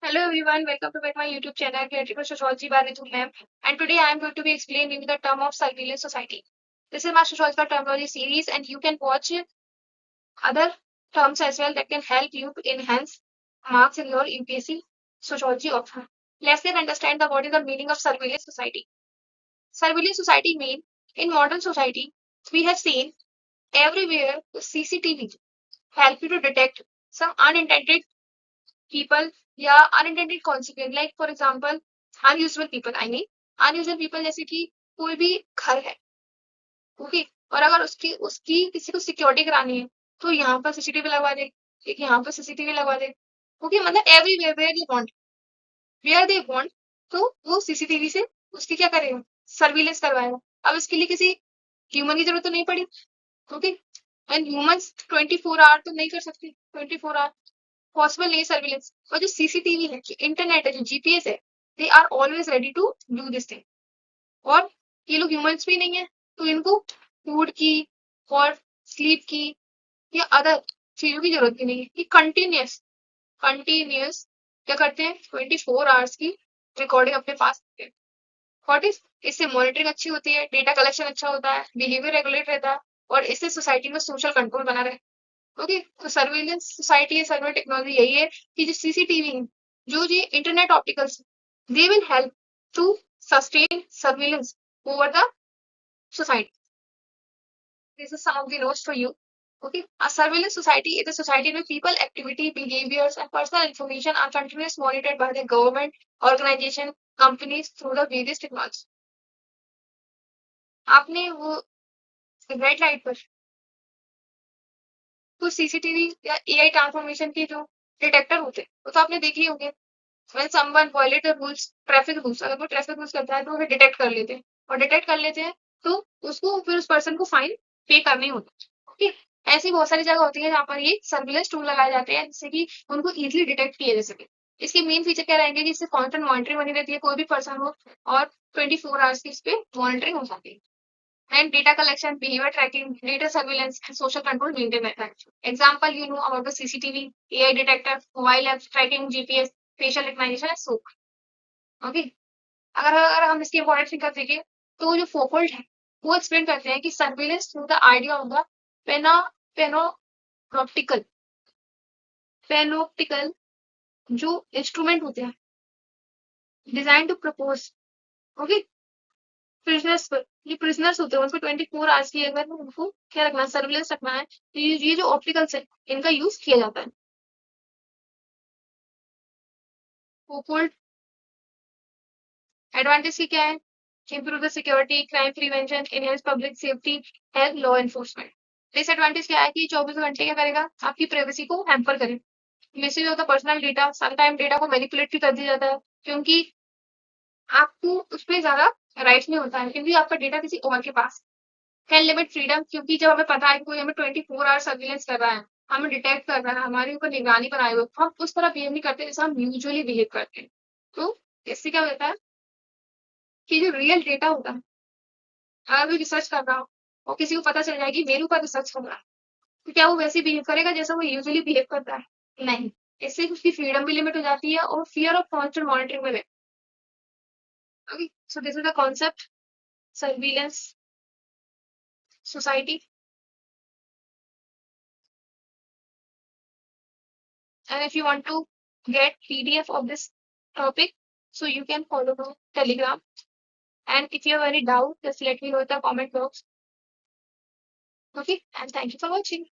Hello everyone, welcome to my YouTube channel, Theatrical Sociology by Ritu Ma'am. And today I am going to be explaining the term of surveillance society. This is my sociological terminology series, and you can watch other terms as well that can help you to enhance marks in your UPSC sociology option. Let's then understand what is the meaning of surveillance society. Surveillance society mean in modern society we have seen everywhere CCTV help you to detect some unintended people या unintended consequence like for example unusual people I mean unusual people जैसे कि कोई भी घर है okay और अगर उसकी उसकी किसी को सिक्योरिटी करानी है तो यहाँ पर सीसीटीवी लगवा दे एक यहाँ पर सीसीटीवी लगवा दे ओके मतलब एवरीवेयर वेयर दे वांट तो वो सीसीटीवी से उसकी क्या करेगा सर्विलेंस करवाएगा अब इसके लिए किसी ह्यूमन की जरूरत तो नहीं पड़ी ओके एंड ह्यूमंस 24 आवर तो नहीं कर सकते 24 आवर पॉसिबल नहीं सर्विलेंस और जो सीसीटीवी है जो इंटरनेट है जो जीपीएस है they are always ready to do this thing और ये लोग ह्यूमंस भी नहीं है तो इनको फूड की और स्लीप की या अदर चीजों की जरूरत भी नहीं है कि कंटिन्यूस क्या करते हैं 24 आवर्स की रिकॉर्डिंग अपने पास रखते हैं व्हाट इज इससे मॉनिटरिंग अच्छी होती है डेटा कलेक्शन अच्छा होता है बिहेवियर रेगुलेट रहता है और इससे सोसाइटी में सोशल कंट्रोल बना रहे ओके तो सर्वेलेंस सोसाइटी सर्वेलेंस टेक्नोलॉजी यही है कि जो सीसीटीवी है जो ये internet opticals they will help to sustain surveillance over the society. This is some of the notes for you. Okay, a surveillance society is a society where people, activity, behaviors, and personal information are continuously monitored by the government, organization, companies through the various technologies. आपने वो red light पर कुछ CCTV या AI transformation के जो detector होते हैं वो तो आपने देखे ही होंगे when someone violate the rules traffic rules अगर वो ट्रैफिक रूल्स करता है तो उसे डिटेक्ट कर लेते हैं और डिटेक्ट कर लेते हैं तो उसको फिर उस पर्सन को फाइन पे करनी होती है ओके ऐसी बहुत सारी जगह होती है जहाँ पर ये सर्विलेंस टूल लगाए जाते हैं जिससे कि उनको इजीली डिटेक्ट किया जा सके इसके मेन फीचर क्या रहेंगे कि इससे कॉन्स्टेंट मॉनिटरिंग बनी रहती है कोई भी पर्सन हो और 24 आवर्स की इस पे मॉनिटरिंग हो जाती है and data collection, behavior tracking, data surveillance, and social control maintained by that. Example, you know about the CCTV, AI detector, mobile apps tracking, GPS, facial recognition, and so. Okay. अगर हम इसकी important figure देखें तो जो फोकल्ट है वो explain करते हैं कि surveillance through the idea of the पेना पेनोप्टिकल पेनोप्टिकल जो इंस्ट्रूमेंट होते हैं design to propose okay prisoners पर ये प्रिजनर्स होते हैं उनको 24 आवर्स की अगर उनको क्या रखना है सर्विलेंस रखना है तो ये जो ऑप्टिकल्स है इनका यूज किया जाता है फोकल्ट एडवांटेज की क्या है improve the security, crime prevention, enhance public safety, help law enforcement. Disadvantage क्या है कि 24 घंटे क्या करेगा आपकी प्राइवेसी को हैम्पर करे misuse of the personal data sometime data को मैनिपुलेट भी कर दिया जाता है क्योंकि आपको उस पर ज्यादा राइट नहीं होता है क्योंकि आपका डेटा किसी और के पास कैन लिमिट फ्रीडम क्योंकि जब हमें पता है कि कोई हमें 24 आवर सर्विलेंस कर रहा है हमें डिटेक्ट कर रहा है हमारे ऊपर निगरानी बनाए हुए हम उस तरह बिहेव नहीं करते जैसे हम यूजुअली बिहेव करते हैं तो इससे क्या होता है कि जो रियल डेटा होता है अगर कोई रिसर्च कर रहा हो और किसी को पता चल जाए कि मेरे ऊपर रिसर्च कर रहा है तो क्या वो वैसे बिहेव करेगा जैसा वो यूजुअली बिहेव करता है नहीं इससे उसकी फ्रीडम भी लिमिट हो जाती है और फियर ऑफ कॉन्स्टेंट मॉनिटरिंग में okay so this is the concept surveillance society and if you want to get PDF of this topic so you can follow the Telegram and if you have any doubt just let me know in the comment box okay and thank you for watching.